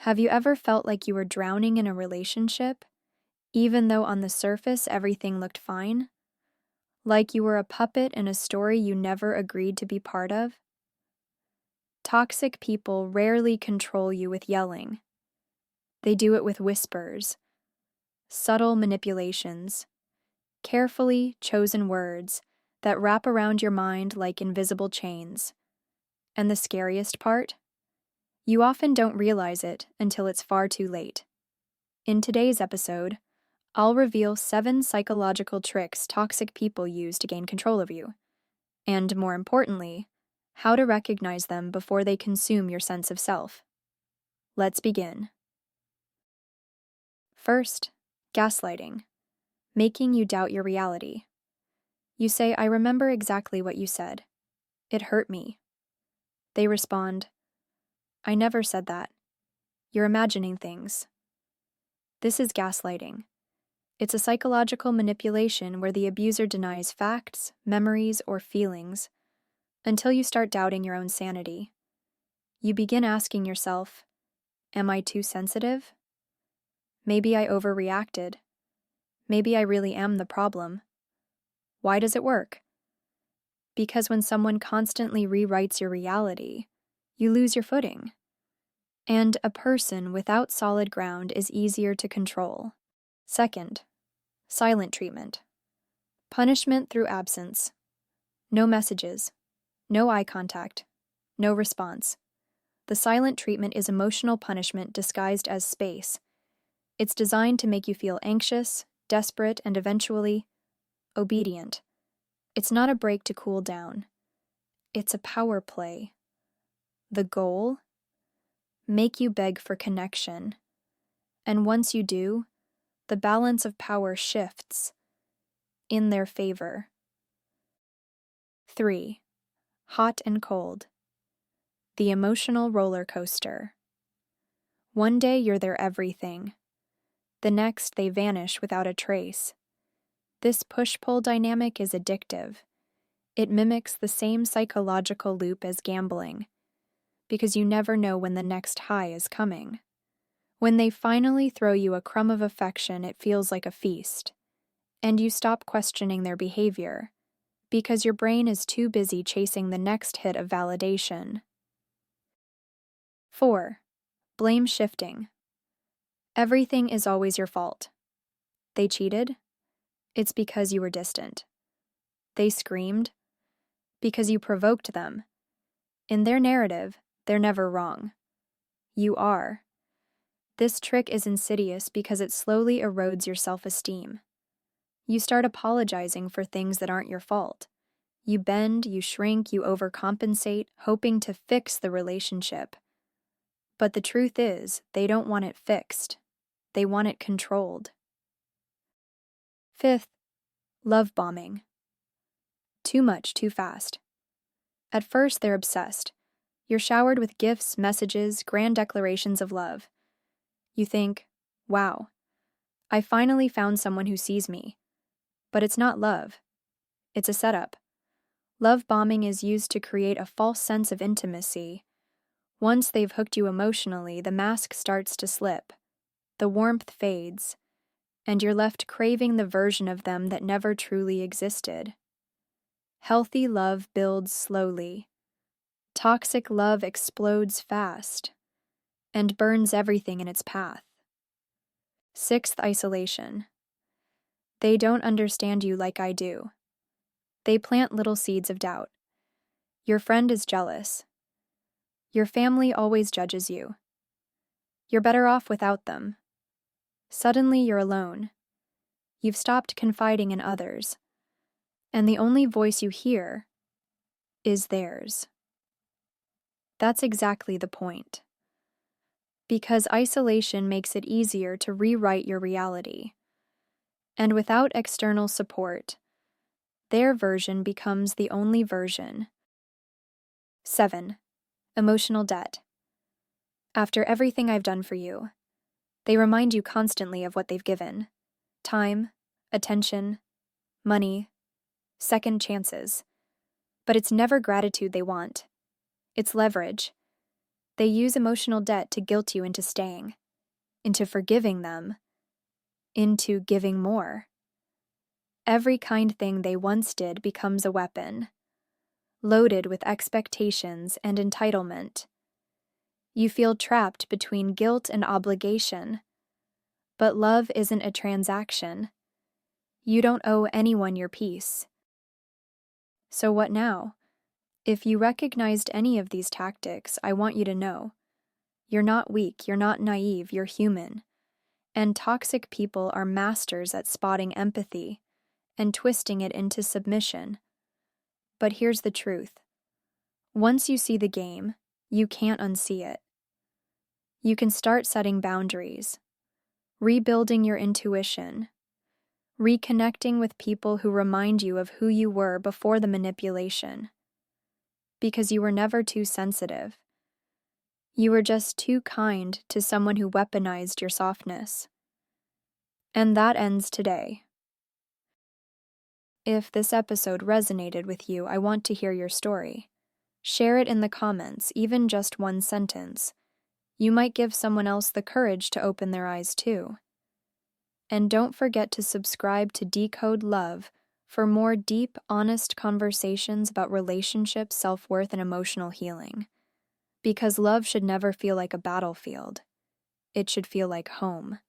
Have you ever felt like you were drowning in a relationship, even though on the surface everything looked fine? Like you were a puppet in a story you never agreed to be part of? Toxic people rarely control you with yelling. They do it with whispers, subtle manipulations, carefully chosen words that wrap around your mind like invisible chains. And the scariest part? You often don't realize it until it's far too late. In today's episode, I'll reveal 7 psychological tricks toxic people use to gain control of you, and more importantly, how to recognize them before they consume your sense of self. Let's begin. First, gaslighting, making you doubt your reality. You say, "I remember exactly what you said. It hurt me." They respond, "I never said that. You're imagining things." This is gaslighting. It's a psychological manipulation where the abuser denies facts, memories, or feelings until you start doubting your own sanity. You begin asking yourself, "Am I too sensitive? Maybe I overreacted. Maybe I really am the problem. Why does it work?" Because when someone constantly rewrites your reality, you lose your footing. And a person without solid ground is easier to control. Second, silent treatment. Punishment through absence. No messages, no eye contact, no response. The silent treatment is emotional punishment disguised as space. It's designed to make you feel anxious, desperate, and eventually obedient. It's not a break to cool down. It's a power play. The goal? Make you beg for connection. And once you do, the balance of power shifts in their favor. 3. Hot and cold. The emotional roller coaster. One day you're their everything. The next they vanish without a trace. This push-pull dynamic is addictive. It mimics the same psychological loop as gambling, because you never know when the next high is coming. When they finally throw you a crumb of affection, it feels like a feast, and you stop questioning their behavior, because your brain is too busy chasing the next hit of validation. 4. Blame shifting. Everything is always your fault. They cheated? It's because you were distant. They screamed? Because you provoked them. In their narrative, they're never wrong. You are. This trick is insidious because it slowly erodes your self-esteem. You start apologizing for things that aren't your fault. You bend, you shrink, you overcompensate, hoping to fix the relationship. But the truth is, they don't want it fixed. They want it controlled. 5th, love bombing. Too much, too fast. At first, they're obsessed. You're showered with gifts, messages, grand declarations of love. You think, "Wow, I finally found someone who sees me." But it's not love. It's a setup. Love bombing is used to create a false sense of intimacy. Once they've hooked you emotionally, the mask starts to slip. The warmth fades, and you're left craving the version of them that never truly existed. Healthy love builds slowly. Toxic love explodes fast and burns everything in its path. 6th, isolation. They don't understand you like I do. They plant little seeds of doubt. Your friend is jealous. Your family always judges you. You're better off without them. Suddenly you're alone. You've stopped confiding in others, and the only voice you hear is theirs. That's exactly the point. Because isolation makes it easier to rewrite your reality. And without external support, their version becomes the only version. 7. Emotional debt. After everything I've done for you, they remind you constantly of what they've given. Time, attention, money, second chances. But it's never gratitude they want. It's leverage. They use emotional debt to guilt you into staying, into forgiving them, into giving more. Every kind thing they once did becomes a weapon, loaded with expectations and entitlement. You feel trapped between guilt and obligation. But love isn't a transaction. You don't owe anyone your peace. So what now? If you recognized any of these tactics, I want you to know. You're not weak, you're not naive, you're human. And toxic people are masters at spotting empathy and twisting it into submission. But here's the truth. Once you see the game, you can't unsee it. You can start setting boundaries, rebuilding your intuition, reconnecting with people who remind you of who you were before the manipulation. Because you were never too sensitive. You were just too kind to someone who weaponized your softness. And that ends today. If this episode resonated with you, I want to hear your story. Share it in the comments, even just one sentence. You might give someone else the courage to open their eyes too. And don't forget to subscribe to Decode Love for more deep, honest conversations about relationships, self-worth, and emotional healing. Because love should never feel like a battlefield. It should feel like home.